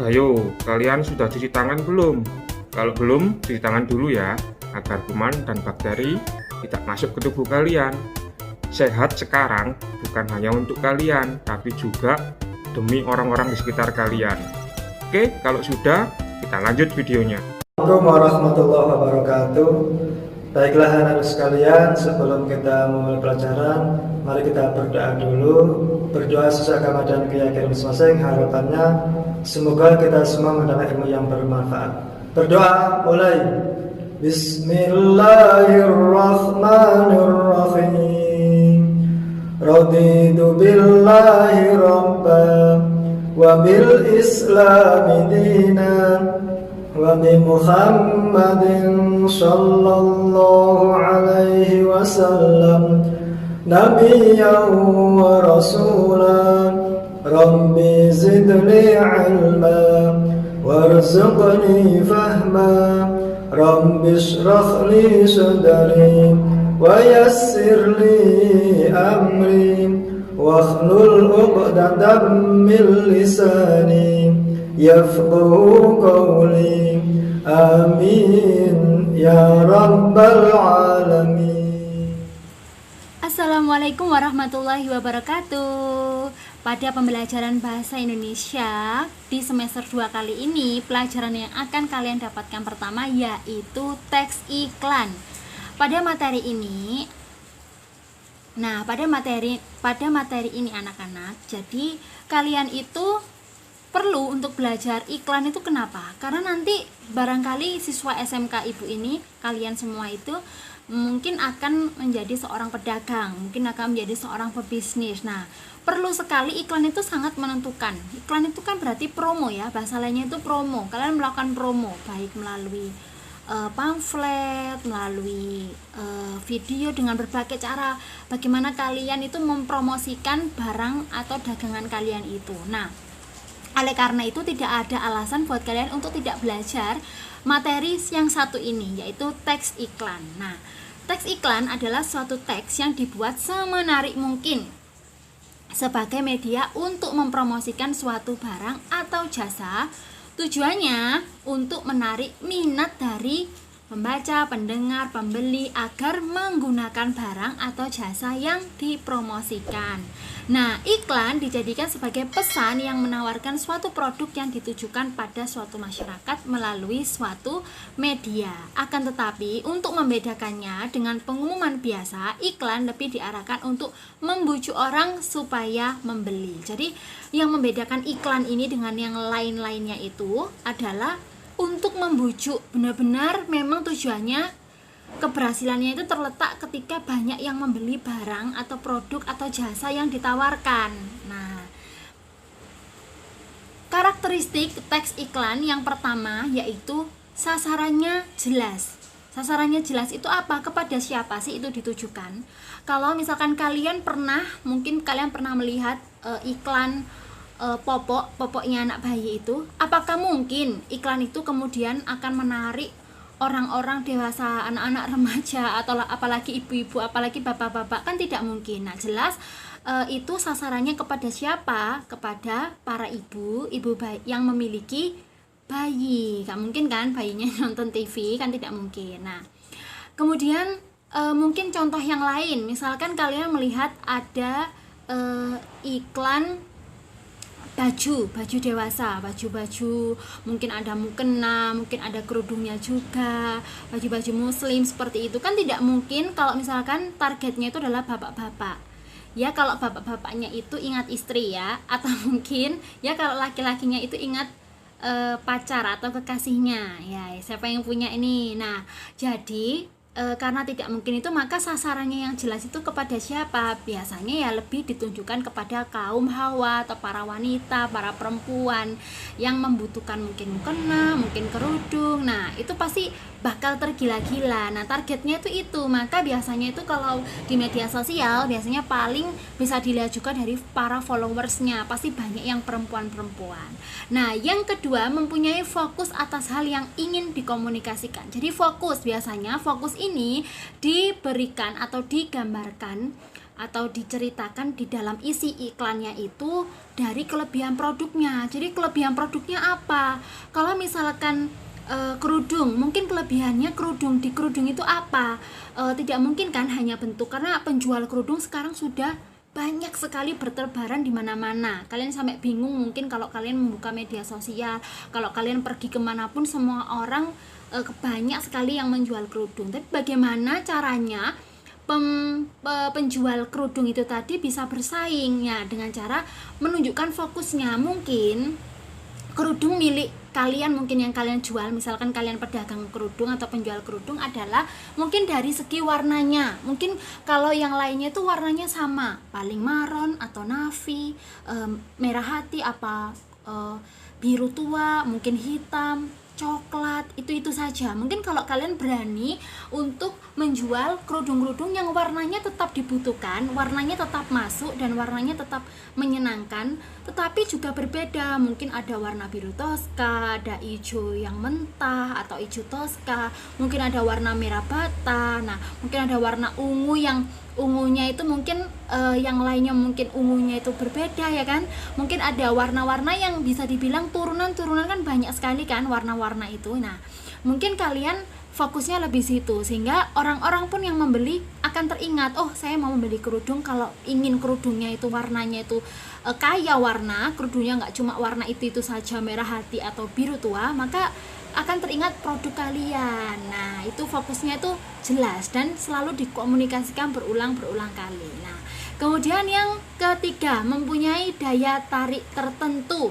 Ayo, kalian sudah cuci tangan belum? Kalau belum, cuci tangan dulu ya, agar kuman dan bakteri tidak masuk ke tubuh kalian. Sehat sekarang bukan hanya untuk kalian, tapi juga demi orang-orang di sekitar kalian. Oke, kalau sudah, kita lanjut videonya. Assalamualaikum warahmatullahi wabarakatuh. Baiklah anak-anak sekalian, sebelum kita memulai pelajaran, mari kita berdoa dulu. Berdoa sesuai agama dan keyakinan masing-masing. Harapannya semoga kita semua mendapat ilmu yang bermanfaat. Berdoa mulai. Bismillahirrahmanirrahim. Raditu billahi rabban wa bil islami dinan wa bi Muhammadin sallallahu alaihi wasallam nabiyyan wa rasulan. Rabbi zidni ilma warzuqni fahma. Rabbi shrah li sadri wa yassir li amri wakhlul 'uqdatam min lisani yafqahu qawli. Amin ya rabbal alamin. Assalamualaikum warahmatullahi wabarakatuh. Pada pembelajaran bahasa Indonesia di semester 2 kali ini, pelajaran yang akan kalian dapatkan pertama yaitu teks iklan. Pada materi ini ini anak-anak, jadi kalian itu perlu untuk belajar iklan itu kenapa? Karena nanti barangkali siswa SMK Ibu ini, kalian semua itu mungkin akan menjadi seorang pedagang, mungkin akan menjadi seorang pebisnis. Nah, perlu sekali iklan itu sangat menentukan. Iklan itu kan berarti promo ya, bahasa lainnya itu promo. Kalian melakukan promo, baik melalui pamflet, melalui video dengan berbagai cara. Bagaimana kalian itu mempromosikan barang atau dagangan kalian itu. Nah, oleh karena itu tidak ada alasan buat kalian untuk tidak belajar materi yang satu ini, yaitu teks iklan. Nah, teks iklan adalah suatu teks yang dibuat semenarik mungkin sebagai media untuk mempromosikan suatu barang atau jasa. Tujuannya untuk menarik minat dari pembaca, pendengar, pembeli agar menggunakan barang atau jasa yang dipromosikan. Nah, iklan dijadikan sebagai pesan yang menawarkan suatu produk yang ditujukan pada suatu masyarakat melalui suatu media. Akan tetapi, untuk membedakannya dengan pengumuman biasa, iklan lebih diarahkan untuk membujuk orang supaya membeli. Jadi, yang membedakan iklan ini dengan yang lain-lainnya itu adalah untuk membujuk. Benar-benar memang tujuannya, keberhasilannya itu terletak ketika banyak yang membeli barang atau produk atau jasa yang ditawarkan. Nah, karakteristik teks iklan yang pertama yaitu sasarannya jelas. Sasarannya jelas itu apa? Kepada siapa sih itu ditujukan? Kalau misalkan mungkin kalian pernah melihat iklan popoknya anak bayi itu, apakah mungkin iklan itu kemudian akan menarik orang-orang dewasa, anak-anak remaja, atau apalagi ibu-ibu, apalagi bapak-bapak? Kan tidak mungkin. Nah, jelas itu sasarannya kepada siapa? Kepada para ibu bayi yang memiliki bayi. Gak mungkin kan bayinya nonton TV, kan tidak mungkin. Nah, kemudian mungkin contoh yang lain, misalkan kalian melihat ada iklan baju dewasa, baju mungkin ada mukena, mungkin ada kerudungnya juga, baju-baju muslim seperti itu. Kan tidak mungkin kalau misalkan targetnya itu adalah bapak-bapak ya. Kalau bapak-bapaknya itu ingat istri ya, atau mungkin ya kalau laki-lakinya itu ingat pacar atau kekasihnya ya, siapa yang punya ini. Nah, jadi karena tidak mungkin itu, maka sasarannya yang jelas itu kepada siapa? Biasanya ya lebih ditunjukkan kepada kaum hawa atau para wanita, para perempuan yang membutuhkan mungkin mukena, mungkin kerudung. Nah, itu pasti bakal tergila-gila. Nah, targetnya itu. Maka biasanya itu kalau di media sosial biasanya paling bisa dilihat juga dari para followersnya, pasti banyak yang perempuan-perempuan. Nah, yang kedua, mempunyai fokus atas hal yang ingin dikomunikasikan. Jadi fokus ini diberikan atau digambarkan atau diceritakan di dalam isi iklannya itu dari kelebihan produknya. Jadi kelebihan produknya apa? Kalau misalkan kerudung, mungkin kelebihannya di kerudung itu apa? Tidak mungkin kan hanya bentuk, karena penjual kerudung sekarang sudah banyak sekali berterbaran di mana-mana. Kalian sampai bingung mungkin kalau kalian membuka media sosial, kalau kalian pergi kemanapun semua orang banyak sekali yang menjual kerudung. Tapi bagaimana caranya penjual kerudung itu tadi bisa bersaing ya, dengan cara menunjukkan fokusnya. Mungkin kerudung milik kalian, mungkin yang kalian jual, misalkan kalian pedagang kerudung atau penjual kerudung, adalah mungkin dari segi warnanya. Mungkin kalau yang lainnya itu warnanya sama, paling maron atau navy, merah hati, biru tua, mungkin hitam, coklat, itu saja. Mungkin kalau kalian berani untuk menjual kerudung-kerudung yang warnanya tetap dibutuhkan, warnanya tetap masuk dan warnanya tetap menyenangkan, tetapi juga berbeda. Mungkin ada warna biru toska, ada hijau yang mentah atau hijau toska, mungkin ada warna merah bata. Nah, mungkin ada warna ungu yang ungunya itu mungkin yang lainnya mungkin ungunya itu berbeda ya kan. Mungkin ada warna-warna yang bisa dibilang turunan-turunan, kan banyak sekali kan warna-warna itu. Nah, mungkin kalian fokusnya lebih situ, sehingga orang-orang pun yang membeli akan teringat, oh saya mau membeli kerudung, kalau ingin kerudungnya itu warnanya itu kaya warna, kerudungnya nggak cuma warna itu saja, merah hati atau biru tua, maka akan teringat produk kalian. Nah, itu fokusnya itu jelas dan selalu dikomunikasikan berulang-ulang kali. Nah, kemudian yang ketiga, mempunyai daya tarik tertentu.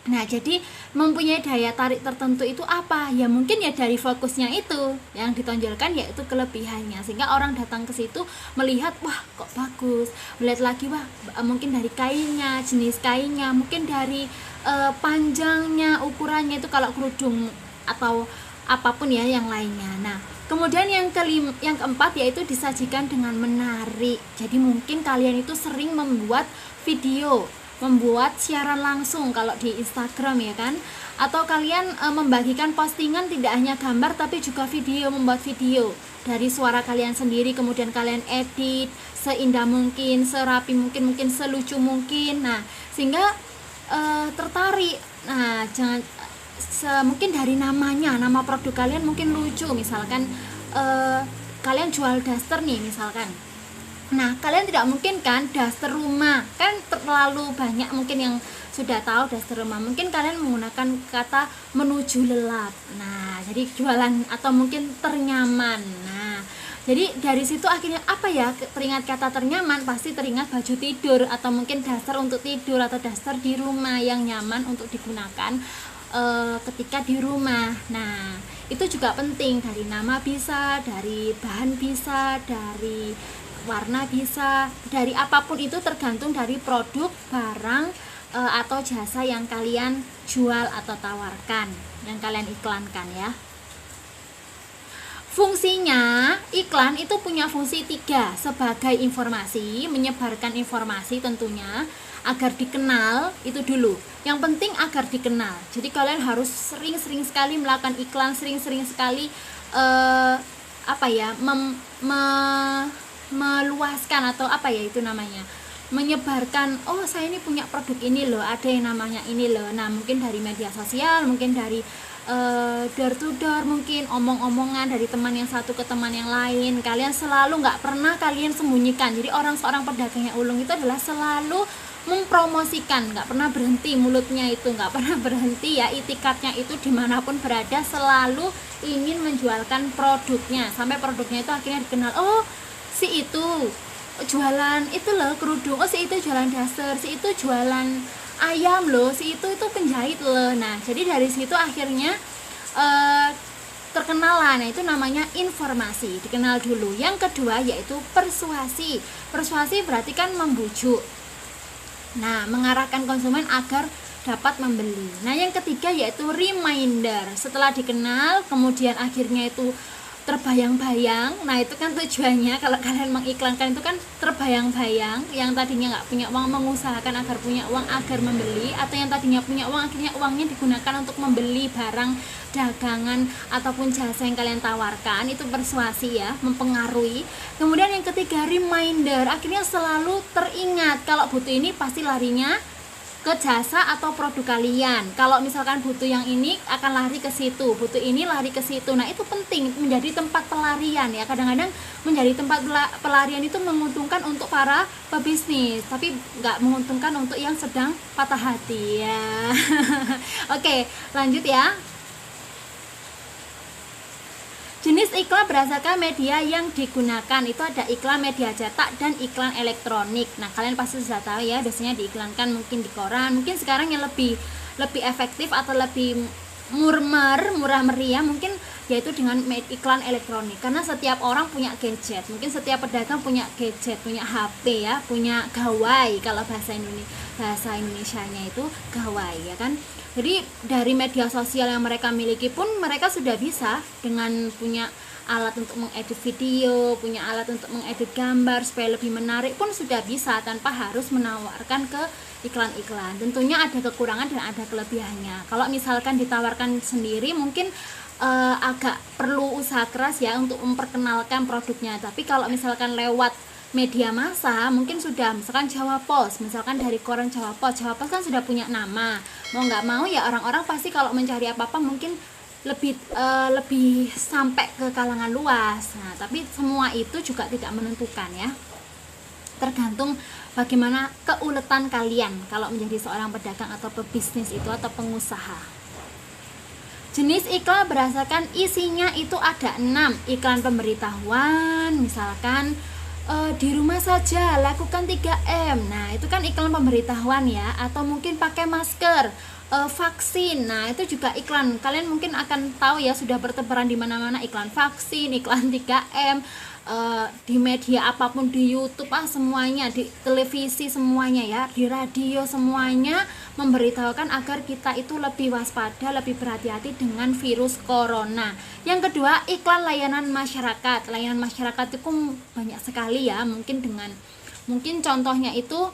Nah, jadi mempunyai daya tarik tertentu itu apa? Ya mungkin ya dari fokusnya itu yang ditonjolkan, yaitu kelebihannya, sehingga orang datang ke situ melihat, wah kok bagus, melihat lagi, wah mungkin dari kainnya, jenis kainnya, mungkin dari panjangnya, ukurannya itu kalau kerudung atau apapun ya yang lainnya. Nah, kemudian yang keempat yaitu disajikan dengan menarik. Jadi mungkin kalian itu sering membuat video, membuat siaran langsung kalau di Instagram ya kan, atau kalian membagikan postingan tidak hanya gambar tapi juga video, membuat video dari suara kalian sendiri, kemudian kalian edit seindah mungkin, serapi mungkin, mungkin selucu mungkin. Nah, sehingga tertarik. Nah, mungkin dari namanya, nama produk kalian mungkin lucu, misalkan kalian jual daster nih misalkan. Nah, kalian tidak mungkin kan daster rumah, kan terlalu banyak mungkin yang sudah tahu daster rumah. Mungkin kalian menggunakan kata menuju lelap. Nah, jadi jualan, atau mungkin ternyaman. Nah, jadi dari situ akhirnya apa ya, teringat kata ternyaman, pasti teringat baju tidur, atau mungkin daster untuk tidur, atau daster di rumah yang nyaman untuk digunakan ketika di rumah. Nah, itu juga penting, dari nama bisa, dari bahan bisa, dari warna bisa, dari apapun itu tergantung dari produk, barang atau jasa yang kalian jual atau tawarkan, yang kalian iklankan ya. Fungsinya, iklan itu punya fungsi 3, sebagai informasi, menyebarkan informasi tentunya, agar dikenal, itu dulu. Yang penting agar dikenal. Jadi kalian harus sering-sering sekali melakukan iklan, sering-sering sekali meluaskan, atau apa ya itu namanya, menyebarkan, oh saya ini punya produk ini loh, ada yang namanya ini loh. Nah, mungkin dari media sosial, mungkin dari door to door, mungkin omong-omongan dari teman yang satu ke teman yang lain. Kalian selalu, nggak pernah kalian sembunyikan. Jadi seorang pedagangnya ulung itu adalah selalu mempromosikan, nggak pernah berhenti mulutnya itu, nggak pernah berhenti ya, itikadnya itu dimanapun berada selalu ingin menjualkan produknya, sampai produknya itu akhirnya dikenal. Oh, si itu jualan itu loh kerudung, oh si itu jualan daster, si itu jualan ayam loh, si itu penjahit loh. Nah, jadi dari situ akhirnya terkenal lah. Nah, itu namanya informasi, dikenal dulu. Yang kedua yaitu persuasi. Persuasi berarti kan membujuk, nah mengarahkan konsumen agar dapat membeli. Nah, yang ketiga yaitu reminder. Setelah dikenal, kemudian akhirnya itu terbayang-bayang. Nah itu kan tujuannya kalau kalian mengiklankan itu kan terbayang-bayang, yang tadinya nggak punya uang mengusahakan agar punya uang agar membeli, atau yang tadinya punya uang akhirnya uangnya digunakan untuk membeli barang dagangan ataupun jasa yang kalian tawarkan. Itu persuasi ya, mempengaruhi. Kemudian yang ketiga, reminder, akhirnya selalu teringat kalau butuh ini pasti larinya ke jasa atau produk kalian. Kalau misalkan butuh yang ini akan lari ke situ, butuh ini lari ke situ. Nah itu penting, menjadi tempat pelarian ya. Kadang-kadang menjadi tempat pelarian itu menguntungkan untuk para pebisnis, tapi nggak menguntungkan untuk yang sedang patah hati ya. Oke, lanjut ya. Jenis iklan berdasarkan media yang digunakan, itu ada iklan media cetak dan iklan elektronik. Nah kalian pasti sudah tahu ya, biasanya diiklankan mungkin di koran. Mungkin sekarang yang lebih efektif atau lebih murah meriah mungkin yaitu dengan iklan elektronik, karena setiap orang punya gadget, mungkin setiap pedagang punya gadget, punya HP ya, punya gawai, kalau bahasa Indonesianya itu gawai ya kan. Jadi dari media sosial yang mereka miliki pun mereka sudah bisa dengan punya alat untuk mengedit video, punya alat untuk mengedit gambar supaya lebih menarik pun sudah bisa, tanpa harus menawarkan ke iklan-iklan. Tentunya ada kekurangan dan ada kelebihannya. Kalau misalkan ditawarkan sendiri mungkin agak perlu usaha keras ya untuk memperkenalkan produknya. Tapi kalau misalkan lewat media massa mungkin sudah, misalkan Jawa Pos, misalkan dari koran Jawa Pos kan sudah punya nama. Mau nggak mau ya orang-orang pasti kalau mencari apa-apa mungkin lebih sampai ke kalangan luas. Nah, tapi semua itu juga tidak menentukan ya. Tergantung bagaimana keuletan kalian kalau menjadi seorang pedagang atau pebisnis itu atau pengusaha. Jenis iklan berdasarkan isinya itu ada 6. Iklan pemberitahuan, misalkan di rumah saja lakukan 3M. Nah itu kan iklan pemberitahuan ya. Atau mungkin pakai masker, vaksin. Nah itu juga iklan. Kalian mungkin akan tahu ya, sudah bertebaran di mana-mana iklan vaksin, iklan 3M, di media apapun, di YouTube semuanya, di televisi semuanya ya, di radio semuanya memberitahukan agar kita itu lebih waspada, lebih berhati-hati dengan virus corona. Yang kedua, iklan layanan masyarakat. Layanan masyarakat itu banyak sekali ya, mungkin contohnya itu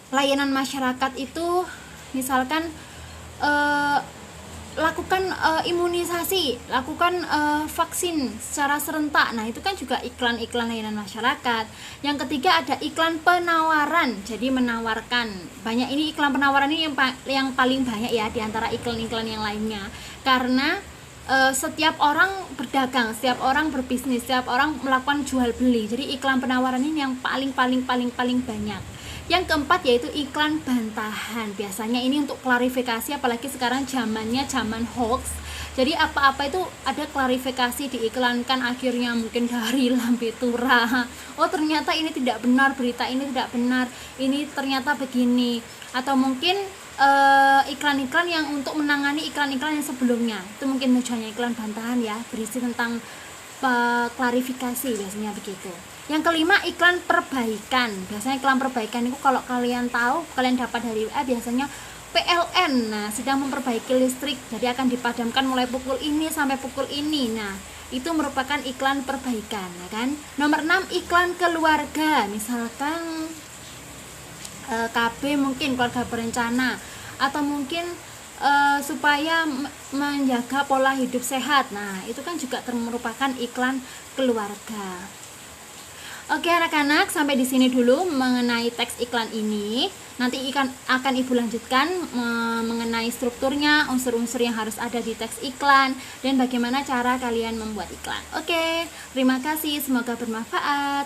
layanan masyarakat itu misalkan lakukan imunisasi, lakukan vaksin secara serentak. Nah itu kan juga iklan-iklan layanan masyarakat. Yang ketiga ada iklan penawaran, jadi menawarkan. Banyak ini iklan penawaran ini yang paling banyak ya diantara iklan-iklan yang lainnya, karena setiap orang berdagang, setiap orang berbisnis, setiap orang melakukan jual beli. Jadi iklan penawaran ini yang paling banyak. Yang keempat yaitu iklan bantahan. Biasanya ini untuk klarifikasi, apalagi sekarang zamannya zaman hoax. Jadi apa-apa itu ada klarifikasi diiklankan, akhirnya mungkin dari lambe turah. Oh ternyata ini tidak benar, berita ini tidak benar, ini ternyata begini. Atau mungkin iklan-iklan yang untuk menangani iklan-iklan yang sebelumnya. Itu mungkin tujuannya iklan bantahan ya, berisi tentang klarifikasi, biasanya begitu. Yang kelima, iklan perbaikan. Biasanya iklan perbaikan itu kalau kalian tahu, kalian dapat dari WA, biasanya PLN. Nah, sedang memperbaiki listrik, jadi akan dipadamkan mulai pukul ini sampai pukul ini. Nah, itu merupakan iklan perbaikan, ya kan? Nomor 6, iklan keluarga. Misalkan KB mungkin keluarga berencana, atau mungkin supaya menjaga pola hidup sehat. Nah, itu kan juga merupakan iklan keluarga. Oke anak-anak, sampai di sini dulu mengenai teks iklan ini. Nanti akan Ibu lanjutkan mengenai strukturnya, unsur-unsur yang harus ada di teks iklan, dan bagaimana cara kalian membuat iklan. Oke, terima kasih, semoga bermanfaat.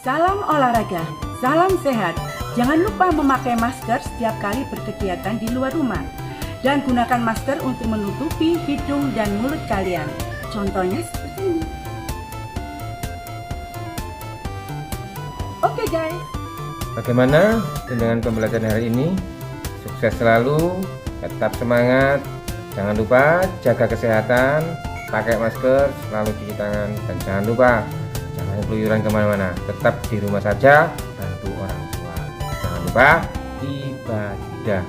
Salam olahraga, salam sehat. Jangan lupa memakai masker setiap kali berkegiatan di luar rumah. Dan gunakan masker untuk menutupi hidung dan mulut kalian. Contohnya seperti ini. Oke guys. Bagaimana dengan pembelajaran hari ini? Sukses selalu, tetap semangat. Jangan lupa jaga kesehatan, pakai masker, selalu cuci tangan, dan jangan lupa jangan keluyuran kemana-mana. Tetap di rumah saja, bantu orang tua. Jangan lupa ibadah.